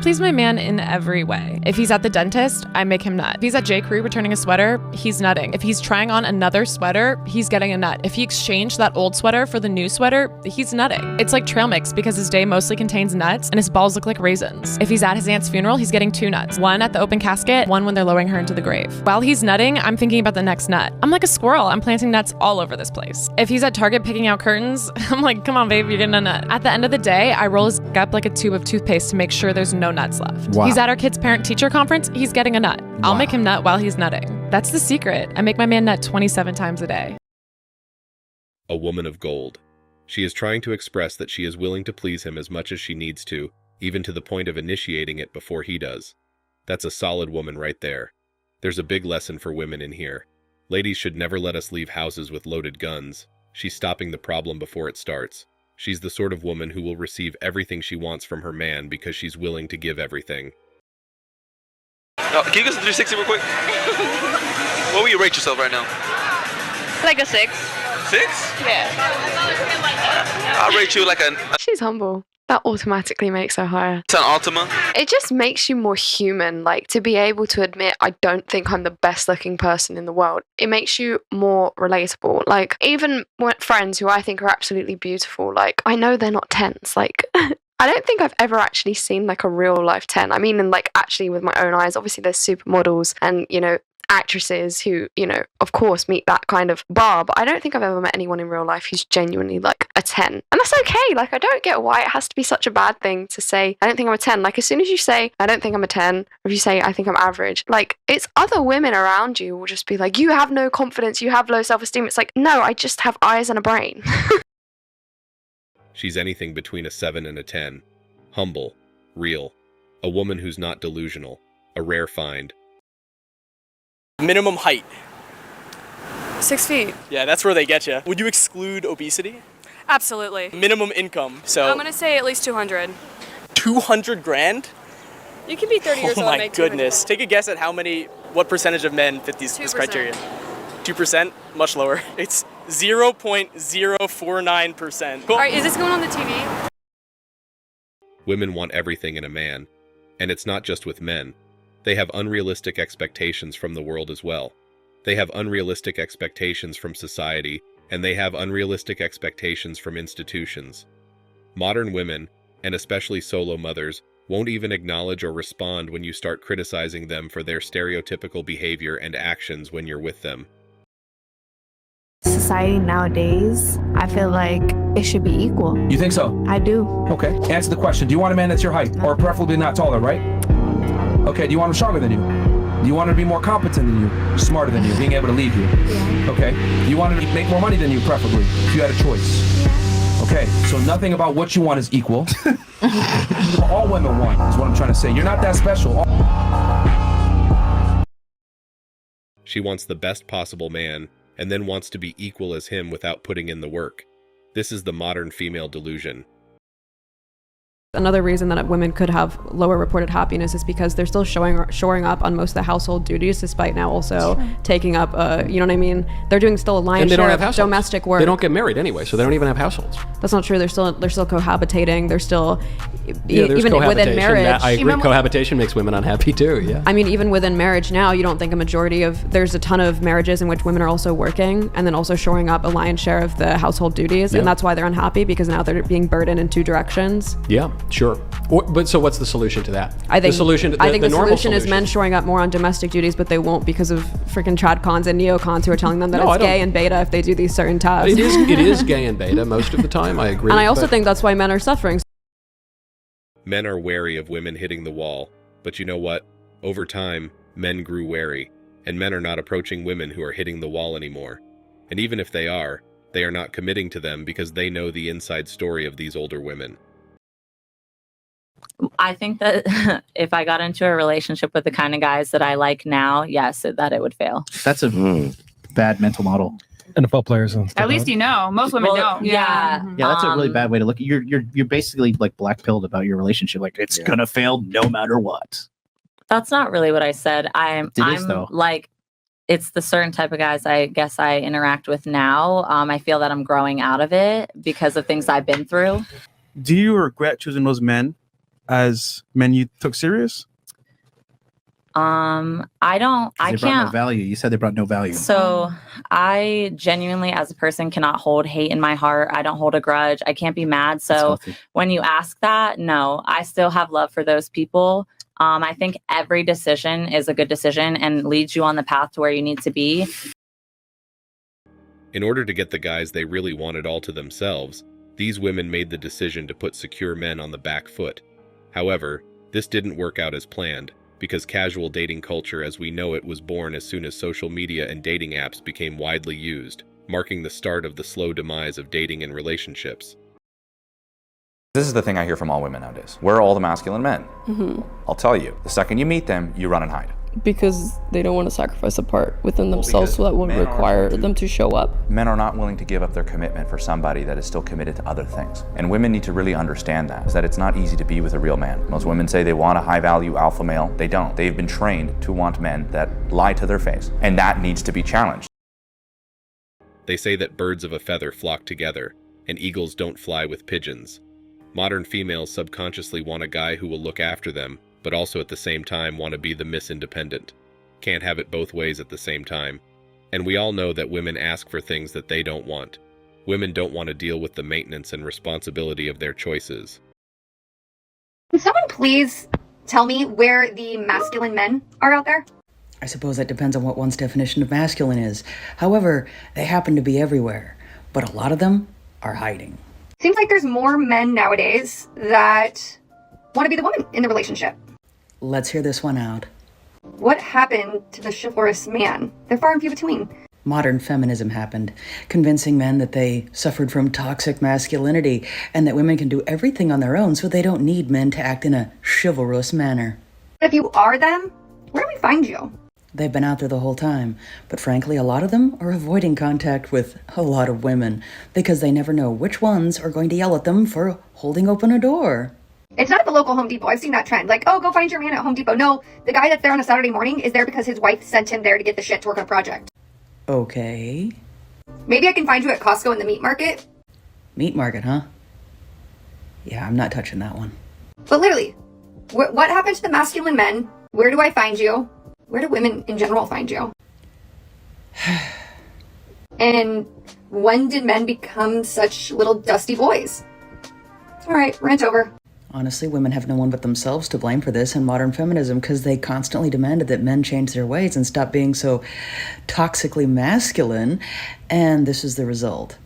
please my man in every way. If he's at the dentist, I make him nut. If he's at J.Crew returning a sweater, he's nutting. If he's trying on another sweater, he's getting a nut. If he exchanged that old sweater for the new sweater, he's nutting. It's like trail mix because his day mostly contains nuts and his balls look like raisins. If he's at his aunt's funeral, he's getting 2 nuts. One at the open casket, one when they're lowering her into the grave. While he's nutting, I'm thinking about the next nut. I'm like a squirrel. I'm planting nuts all over this place. If he's at Target picking out curtains, I'm like, come on, babe, you're getting a nut. At the end of the day, I roll his up like a tube of toothpaste to make sure there's no nuts left. Wow. He's at our kid's parent-teacher conference, he's getting a nut. I'll make him nut while he's nutting. That's the secret. I make my man nut 27 times a day. A woman of gold. She is trying to express that she is willing to please him as much as she needs to, even to the point of initiating it before he does. That's a solid woman right there. There's a big lesson for women in here. Ladies should never let us leave houses with loaded guns. She's stopping the problem before it starts. She's the sort of woman who will receive everything she wants from her man because she's willing to give everything. Can you give us a 360 real quick? What will you rate yourself right now? Like a 6. 6? Yeah. I'll rate you like a She's humble. That automatically makes her higher. 10 Ultima. It just makes you more human, like to be able to admit, I don't think I'm the best looking person in the world. It makes you more relatable. Like, even friends who I think are absolutely beautiful, like, I know they're not 10s. Like, I don't think I've ever actually seen like a real life 10. I mean, and like actually with my own eyes, obviously there's supermodels and, you know, actresses who, you know, of course meet that kind of bar, but I don't think I've ever met anyone in real life who's genuinely like a 10. And that's okay. Like, I don't get why it has to be such a bad thing to say, I don't think I'm a 10. Like, as soon as you say, I don't think I'm a 10, or if you say, I think I'm average, like, it's other women around you will just be like, you have no confidence, you have low self-esteem. It's like, no, I just have eyes and a brain. She's anything between a 7 and a 10. Humble. Real. A woman who's not delusional. A rare find. Minimum height. 6 feet. Yeah, that's where they get you. Would you exclude obesity? Absolutely. Minimum income. So I'm gonna say at least 200. 200 grand? You can be 30 years Oh old and my make goodness. 200. Take a guess at what percentage of men fit this 2%. criteria? 2%? Much lower. It's 0.049%. All right, is this going on the TV? Women want everything in a man. And it's not just with men. They have unrealistic expectations from the world as well. They have unrealistic expectations from society, and they have unrealistic expectations from institutions. Modern women, and especially solo mothers, won't even acknowledge or respond when you start criticizing them for their stereotypical behavior and actions when you're with them. Society nowadays, I feel like it should be equal. You think so? I do. Okay. Answer the question. Do you want a man that's your height? Or preferably not taller, right? Okay. Do you want him stronger than you? Do you want him to be more competent than you? Smarter than you? Being able to lead you? Yeah. Okay. Do you want him to make more money than you, preferably, if you had a choice? Yeah. Okay. So nothing about what you want is equal. All women want, is what I'm trying to say. You're not that special. She wants the best possible man, and then wants to be equal as him without putting in the work. This is the modern female delusion. Another reason that women could have lower reported happiness is because they're still shoring up on most of the household duties, despite now also taking up, you know what I mean? They're doing still a lion's share of domestic work. They don't get married anyway, so they don't even have households. That's not true. They're still cohabitating. They're still, there's even within marriage. I agree. Cohabitation makes women unhappy too. Yeah. I mean, even within marriage now, you don't think a majority of, there's a ton of marriages in which women are also working and then also shoring up a lion's share of the household duties. Yeah. And that's why they're unhappy, because now they're being burdened in 2 directions. Yeah, sure. But so what's the solution to that? I think the solution is men shoring up more on domestic duties, but they won't because of freaking tradcons and neocons who are telling them that it's gay and beta if they do these certain tasks. It is gay and beta most of the time. I agree. And I also think that's why men are suffering. Men are wary of women hitting the wall, but you know what? Over time, men grew wary, and men are not approaching women who are hitting the wall anymore. And even if they are not committing to them because they know the inside story of these older women. I think that if I got into a relationship with the kind of guys that I like now, yes, that it would fail. That's a bad mental model. NFL players and stuff. At least you know. Most women know. Yeah. Yeah, that's a really bad way to look. You're basically like black-pilled about your relationship. Like, it's gonna fail no matter what. That's not really what I said. I'm though. like, it's the certain type of guys I guess I interact with now. I feel that I'm growing out of it because of things I've been through. Do you regret choosing those men as men you took serious? I don't, I They brought no can't. value. You said they brought no value. So I genuinely, as a person, cannot hold hate in my heart. I don't hold a grudge. I can't be mad. So when you ask that, no, I still have love for those people. I think every decision is a good decision and leads you on the path to where you need to be. In order to get the guys they really wanted all to themselves, these women made the decision to put secure men on the back foot. However, this didn't work out as planned, because casual dating culture as we know it was born as soon as social media and dating apps became widely used, marking the start of the slow demise of dating and relationships. This is the thing I hear from all women nowadays. Where are all the masculine men? I'll tell you, the second you meet them, you run and hide. Because they don't want to sacrifice a part within themselves, so that would require them to show up. Men are not willing to give up their commitment for somebody that is still committed to other things. And women need to really understand that, is that it's not easy to be with a real man. Most women say they want a high-value alpha male. They don't. They've been trained to want men that lie to their face. And that needs to be challenged. They say that birds of a feather flock together, and eagles don't fly with pigeons. Modern females subconsciously want a guy who will look after them, but also at the same time want to be the Miss Independent. Can't have it both ways at the same time. And we all know that women ask for things that they don't want. Women don't want to deal with the maintenance and responsibility of their choices. Can someone please tell me where the masculine men are out there? I suppose that depends on what one's definition of masculine is. However, they happen to be everywhere, but a lot of them are hiding. Seems like there's more men nowadays that want to be the woman in the relationship. Let's hear this one out. What happened to the chivalrous man? They're far and few between. Modern feminism happened, convincing men that they suffered from toxic masculinity and that women can do everything on their own so they don't need men to act in a chivalrous manner. If you are them, where do we find you? They've been out there the whole time, but frankly, a lot of them are avoiding contact with a lot of women because they never know which ones are going to yell at them for holding open a door. It's not at the local Home Depot. I've seen that trend. Like, oh, go find your man at Home Depot. No, the guy that's there on a Saturday morning is there because his wife sent him there to get the shit to work on a project. Okay. Maybe I can find you at Costco in the meat market. Meat market, huh? Yeah, I'm not touching that one. But literally, what happened to the masculine men? Where do I find you? Where do women in general find you? And when did men become such little dusty boys? All right, rant over. Honestly, women have no one but themselves to blame for this in modern feminism because they constantly demanded that men change their ways and stop being so toxically masculine, and this is the result.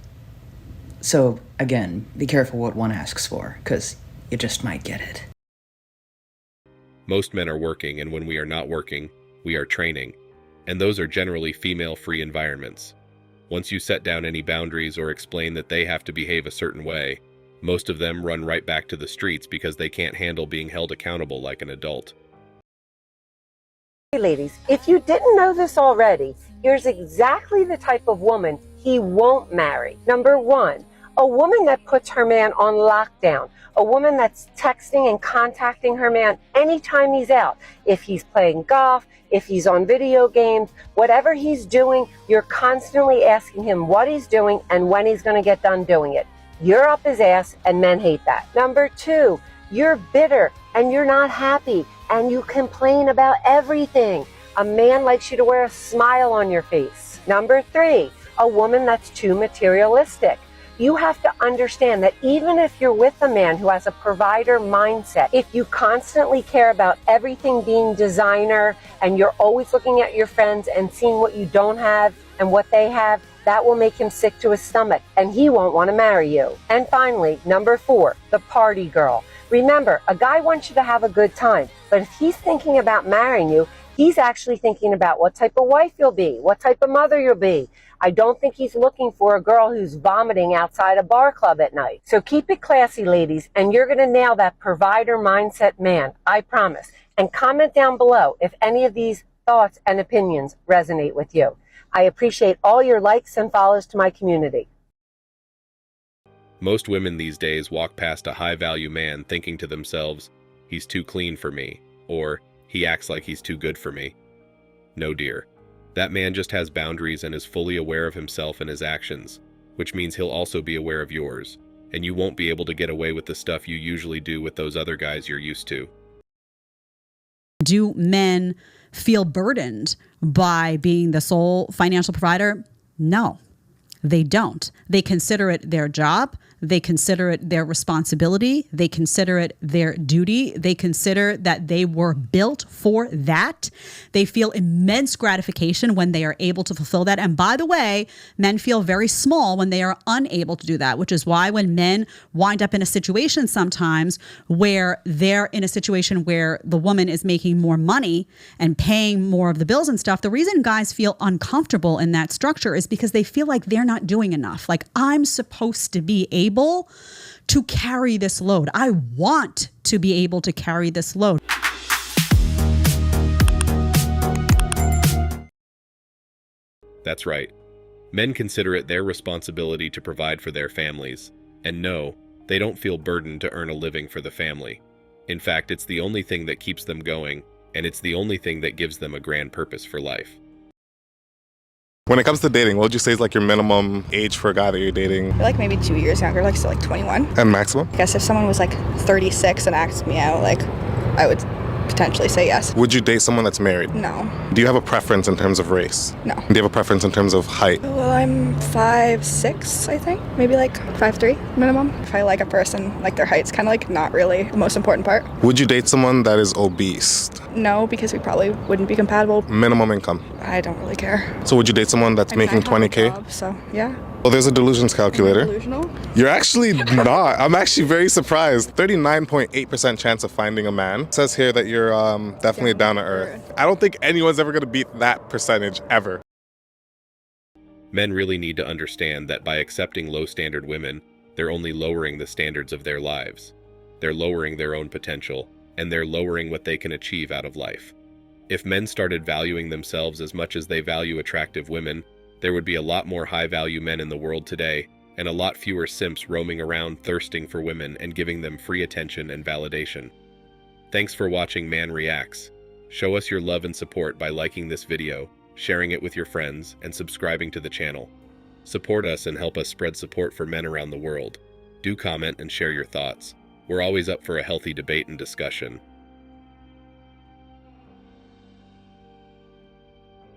So, again, be careful what one asks for, because you just might get it. Most men are working, and when we are not working, we are training, and those are generally female-free environments. Once you set down any boundaries or explain that they have to behave a certain way, most of them run right back to the streets because they can't handle being held accountable like an adult. Hey ladies, if you didn't know this already, here's exactly the type of woman he won't marry. Number one, a woman that puts her man on lockdown. A woman that's texting and contacting her man anytime he's out. If he's playing golf, if he's on video games, whatever he's doing, you're constantly asking him what he's doing and when he's going to get done doing it. You're up his ass, and men hate that. Number two, you're bitter and you're not happy and you complain about everything. A man likes you to wear a smile on your face. Number three, a woman that's too materialistic. You have to understand that even if you're with a man who has a provider mindset, if you constantly care about everything being designer and you're always looking at your friends and seeing what you don't have and what they have, that will make him sick to his stomach and he won't want to marry you. And finally, number four, the party girl. Remember, a guy wants you to have a good time, but if he's thinking about marrying you, he's actually thinking about what type of wife you'll be, what type of mother you'll be. I don't think he's looking for a girl who's vomiting outside a bar club at night. So keep it classy, ladies, and you're going to nail that provider mindset man, I promise. And comment down below if any of these thoughts and opinions resonate with you. I appreciate all your likes and follows to my community. Most women these days walk past a high-value man thinking to themselves, he's too clean for me, or he acts like he's too good for me. No, dear. That man just has boundaries and is fully aware of himself and his actions, which means he'll also be aware of yours. and you won't be able to get away with the stuff you usually do with those other guys you're used to. Do men feel burdened by being the sole financial provider? No, they don't. They consider it their job. They consider it their responsibility. They consider it their duty. They consider that they were built for that. They feel immense gratification when they are able to fulfill that. And by the way, men feel very small when they are unable to do that, which is why when men wind up in a situation sometimes where they're in a situation where the woman is making more money and paying more of the bills and stuff, the reason guys feel uncomfortable in that structure is because they feel like they're not doing enough. Like, I'm supposed to be able to carry this load. I want to be able to carry this load. That's right. Men consider it their responsibility to provide for their families. And no, they don't feel burdened to earn a living for the family. In fact, it's the only thing that keeps them going, and it's the only thing that gives them a grand purpose for life. When it comes to dating, what would you say is like your minimum age for a guy that you're dating? Like maybe 2 years younger, like still like 21. And maximum? I guess if someone was like 36 and asked me out, like I would potentially say yes. Would you date someone that's married? No. Do you have a preference in terms of race? No. Do you have a preference in terms of height? Well, I'm 5'6", I think. Maybe like 5'3" minimum. If I like a person, like their height's kind of like not really the most important part. Would you date someone that is obese? No, because we probably wouldn't be compatible. Minimum income? I don't really care. So would you date someone that's making I have a 20K? job, so yeah. Well, there's a delusions calculator. Delusional? You're actually not. I'm actually very surprised. 39.8% chance of finding a man. It says here that you're definitely down to earth. I don't think anyone's ever going to beat that percentage ever. Men really need to understand that by accepting low-standard women, they're only lowering the standards of their lives. They're lowering their own potential, and they're lowering what they can achieve out of life. If men started valuing themselves as much as they value attractive women, there would be a lot more high-value men in the world today, and a lot fewer simps roaming around thirsting for women and giving them free attention and validation. Thanks for watching Man Reacts. Show us your love and support by liking this video, sharing it with your friends, and subscribing to the channel. Support us and help us spread support for men around the world. Do comment and share your thoughts. We're always up for a healthy debate and discussion.